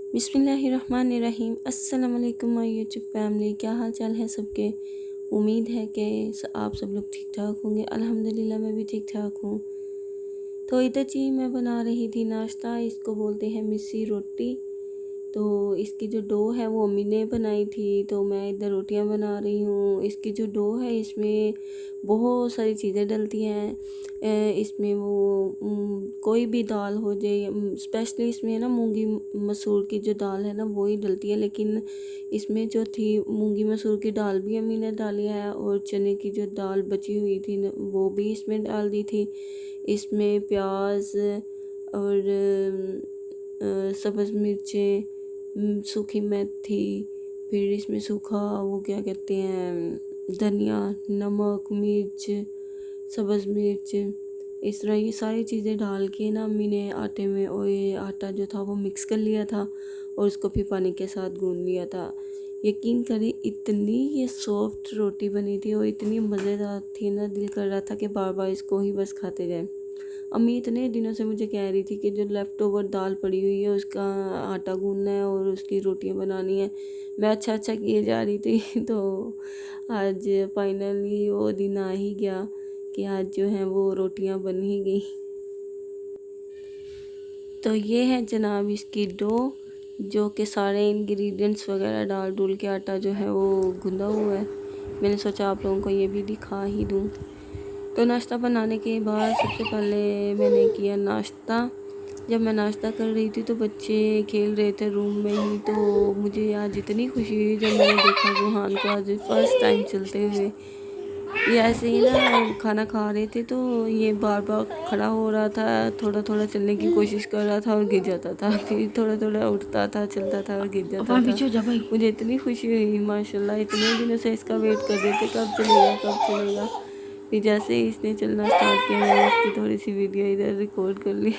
बिस्मिल्लाहिर्रहमानिर्रहीम। अस्सलाम वालेकुम माय यूट्यूब फैमिली, क्या हाल चाल है सबके। उम्मीद है कि आप सब लोग ठीक ठाक होंगे। अल्हम्दुलिल्लाह मैं भी ठीक ठाक हूँ। तो इधर जी मैं बना रही थी नाश्ता, इसको बोलते हैं मिस्सी रोटी। तो इसकी जो डो है वो अम्मी ने बनाई थी, तो मैं इधर रोटियां बना रही हूँ। इसकी जो डो है इसमें बहुत सारी चीज़ें डलती हैं। इसमें वो कोई भी दाल हो जाए, स्पेशली इसमें ना मूंगी मसूर की जो दाल है ना वो ही डलती है। लेकिन इसमें जो थी मूंगी मसूर की दाल भी अम्मी ने डाली है, और चने की जो दाल बची हुई थी वो भी इसमें डाल दी थी। इसमें प्याज और सब्ज़ मिर्चें, सूखी मेथी, फिर इसमें सूखा वो क्या कहते हैं धनिया, नमक, मिर्च, सब्ज़ मिर्च, इस तरह ये सारी चीज़ें डाल के ना अम्मी ने आटे में, और ये आटा जो था वो मिक्स कर लिया था और उसको फिर पानी के साथ गूंद लिया था। यकीन करें इतनी ये सॉफ्ट रोटी बनी थी और इतनी मज़ेदार थी ना, दिल कर रहा था कि बार बार इसको ही बस खाते जाएं। अम्मी इतने दिनों से मुझे कह रही थी कि जो लेफ़्ट ओवर दाल पड़ी हुई है उसका आटा गूंदना है और उसकी रोटियां बनानी है। मैं अच्छा अच्छा किए जा रही थी तो आज फाइनली वो दिन आ ही गया कि आज जो है वो रोटियां बन ही गई। तो ये है जनाब इसकी डो, जो कि सारे इंग्रेडिएंट्स वगैरह डाल डूल के आटा जो है वो गूंदा हुआ है। मैंने सोचा आप लोगों को ये भी दिखा ही दूँ। तो नाश्ता बनाने के बाद सबसे पहले मैंने किया नाश्ता। जब मैं नाश्ता कर रही थी तो बच्चे खेल रहे थे रूम में ही, तो मुझे आज इतनी खुशी हुई जब मैंने देखा जुहान को आज फर्स्ट टाइम चलते हुए। ये ऐसे ही ना खाना खा रहे थे तो ये बार बार खड़ा हो रहा था, थोड़ा थोड़ा चलने की कोशिश कर रहा था और गिर जाता था, फिर थोड़ा थोड़ा उठता था, चलता था और गिर जाता था। मुझे इतनी खुशी हुई माशाल्लाह, इतने दिनों से इसका वेट कर रहे थे कब चलेगा कब चलेगा। फिर जैसे ही इसने चलना स्टार्ट किया मैंने इसकी थोड़ी सी वीडियो इधर रिकॉर्ड कर ली।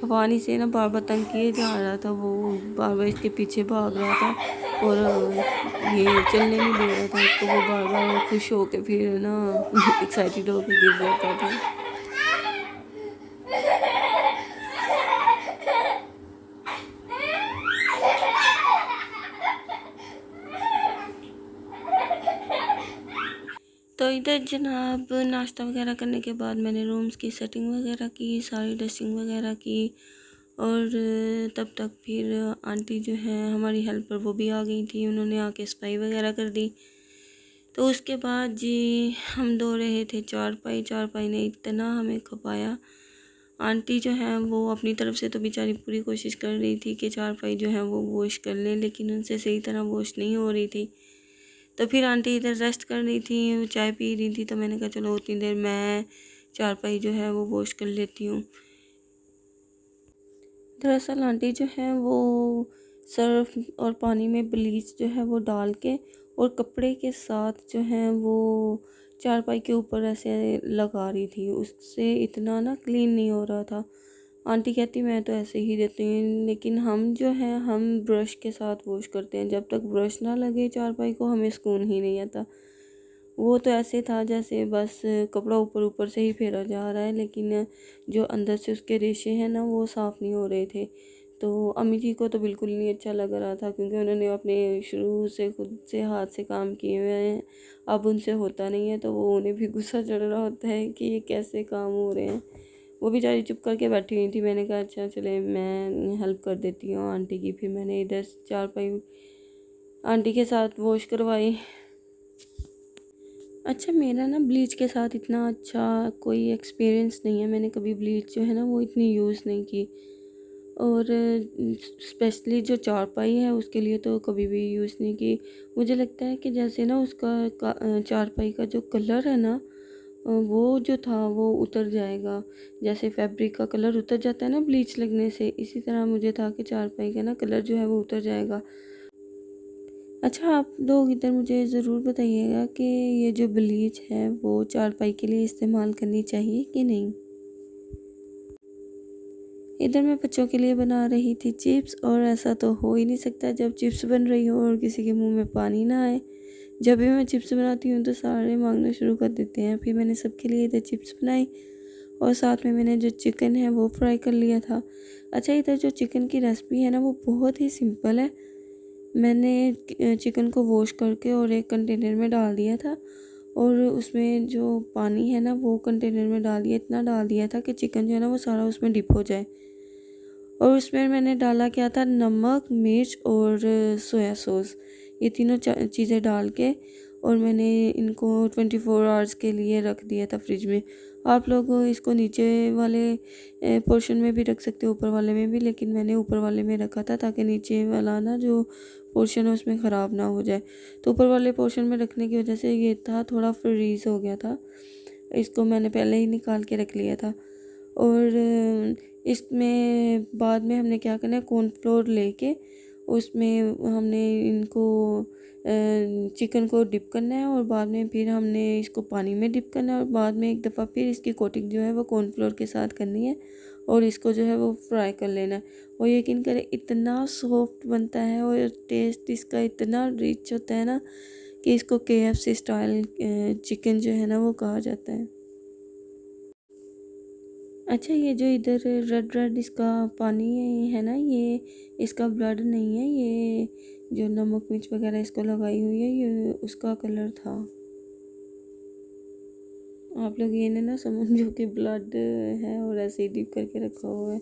पानी से ना बार बार तंग किए जा रहा था, वो बार बार इसके पीछे भाग रहा था और ये चलने नहीं दे रहा था इसको। वो बार बार खुश होके फिर ना एक्साइटेड होके गिर जाता था। तो इधर जनाब नाश्ता वगैरह करने के बाद मैंने रूम्स की सेटिंग वगैरह की, सारी डस्टिंग वगैरह की, और तब तक फिर आंटी जो है हमारी हेल्पर वो भी आ गई थी, उन्होंने आके सफाई वगैरह कर दी। तो उसके बाद जी हम धो रहे थे चारपाई। चारपाई ने इतना हमें खपाया। आंटी जो है वो अपनी तरफ से तो बेचारी पूरी कोशिश कर रही थी कि चारपाई जो है वो वॉश कर लें, लेकिन उनसे सही तरह वॉश नहीं हो रही थी। तो फिर आंटी इधर रेस्ट कर रही थी, चाय पी रही थी, तो मैंने कहा चलो उतनी देर मैं चारपाई जो है वो वॉश कर लेती हूँ। दरअसल आंटी जो है वो सर्फ और पानी में ब्लीच जो है वो डाल के और कपड़े के साथ जो है वो चारपाई के ऊपर ऐसे लगा रही थी, उससे इतना ना क्लीन नहीं हो रहा था। आंटी कहती मैं तो ऐसे ही देती हूँ, लेकिन हम जो है हम ब्रश के साथ वॉश करते हैं। जब तक ब्रश ना लगे चारपाई को हमें सुकून ही नहीं आता। वो तो ऐसे था जैसे बस कपड़ा ऊपर ऊपर से ही फेरा जा रहा है, लेकिन जो अंदर से उसके रेशे हैं ना वो साफ़ नहीं हो रहे थे। तो अम्मी जी को तो बिल्कुल नहीं अच्छा लग रहा था, क्योंकि उन्होंने अपने शुरू से खुद से हाथ से काम किए हुए हैं, अब उनसे होता नहीं है, तो वो उन्हें भी गुस्सा चढ़ रहा होता है कि ये कैसे काम हो रहे हैं। वो बेचारी चुप करके बैठी हुई थी। मैंने कहा अच्छा चले मैं हेल्प कर देती हूँ आंटी की। फिर मैंने इधर चारपाई आंटी के साथ वॉश करवाई। अच्छा मेरा ना ब्लीच के साथ इतना अच्छा कोई एक्सपीरियंस नहीं है, मैंने कभी ब्लीच जो है ना वो इतनी यूज़ नहीं की, और स्पेशली जो चारपाई है उसके लिए तो कभी भी यूज़ नहीं की। मुझे लगता है कि जैसे ना उसका चारपाई का जो कलर है ना वो जो था वो उतर जाएगा, जैसे फैब्रिक का कलर उतर जाता है ना ब्लीच लगने से, इसी तरह मुझे था कि चारपाई का ना कलर जो है वो उतर जाएगा। अच्छा आप लोग इधर मुझे ज़रूर बताइएगा कि ये जो ब्लीच है वो चारपाई के लिए इस्तेमाल करनी चाहिए कि नहीं। इधर मैं बच्चों के लिए बना रही थी चिप्स, और ऐसा तो हो ही नहीं सकता जब चिप्स बन रही हो और किसी के मुंह में पानी ना आए। जब भी मैं चिप्स बनाती हूँ तो सारे मांगना शुरू कर देते हैं। फिर मैंने सबके लिए इधर चिप्स बनाई और साथ में मैंने जो चिकन है वो फ्राई कर लिया था। अच्छा, इधर जो चिकन की रेसिपी है ना वो बहुत ही सिंपल है। मैंने चिकन को वॉश करके और एक कंटेनर में डाल दिया था और उसमें जो पानी है ना वो कंटेनर में डाल दिया, इतना डाल दिया था कि चिकन जो है ना वो सारा उसमें डिप हो जाए। और उसमें मैंने डाला क्या था, नमक, मिर्च और सोया सॉस, ये तीनों चीज़ें डाल के और मैंने इनको 24 आवर्स के लिए रख दिया था फ्रिज में। आप लोग इसको नीचे वाले पोर्शन में भी रख सकते हो, ऊपर वाले में भी, लेकिन मैंने ऊपर वाले में रखा था ताकि नीचे वाला ना जो पोर्शन है उसमें ख़राब ना हो जाए। तो ऊपर वाले पोर्शन में रखने की वजह से ये था थोड़ा फ्रीज़ हो गया था, इसको मैंने पहले ही निकाल के रख लिया था। और इसमें बाद में हमने क्या करना है, कॉर्नफ्लोर लेके उसमें हमने इनको चिकन को डिप करना है और बाद में फिर हमने इसको पानी में डिप करना है और बाद में एक दफ़ा फिर इसकी कोटिंग जो है वो कॉर्नफ्लोर के साथ करनी है और इसको जो है वो फ्राई कर लेना है। और यकीन करें इतना सॉफ्ट बनता है और टेस्ट इसका इतना रिच होता है ना कि इसको KFC स्टाइल चिकन जो है ना वो कहा जाता है। अच्छा, ये जो इधर रेड रेड इसका पानी है ना, ये इसका ब्लड नहीं है, ये जो नमक मिर्च वगैरह इसको लगाई हुई है ये उसका कलर था। आप लोग ये ना समझो कि ब्लड है और ऐसे ही डिप करके रखा हुआ है।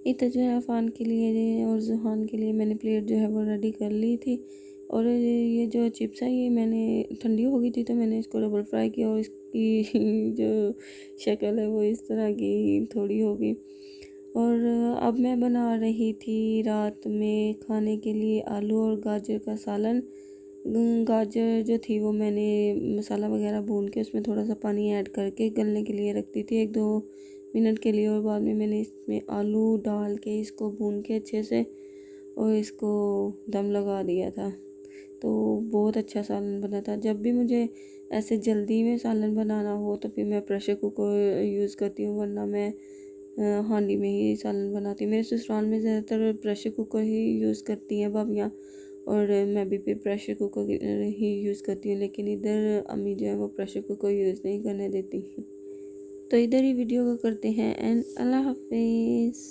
इधर जो है अफ़ान के लिए और जुहान के लिए मैंने प्लेट जो है वो रेडी कर ली थी। और ये जो चिप्स है ये मैंने ठंडी हो गई थी तो मैंने इसको डबल फ्राई किया और इसकी जो शक्ल है वो इस तरह की थोड़ी होगी। और अब मैं बना रही थी रात में खाने के लिए आलू और गाजर का सालन। गाजर जो थी वो मैंने मसाला वगैरह भून के उसमें थोड़ा सा पानी ऐड करके गलने के लिए रख दी थी 1-2 मिनट के लिए। और बाद में मैंने इसमें आलू डाल के इसको भून के अच्छे से और इसको दम लगा दिया था। तो बहुत अच्छा सालन बना था। जब भी मुझे ऐसे जल्दी में सालन बनाना हो तो फिर मैं प्रेशर कुकर यूज़ करती हूँ, वरना मैं हांडी में ही सालन बनाती हूँ। मेरे ससुराल में ज़्यादातर प्रेशर कुकर ही यूज़ करती हैं भाभियाँ और मैं भी फिर प्रेशर कुकर ही यूज़ करती हूँ, लेकिन इधर अम्मी जो है वो प्रेशर कुकर यूज़ नहीं करने देती। तो इधर ही वीडियो को करते हैं एंड अल्लाह हाफिज़।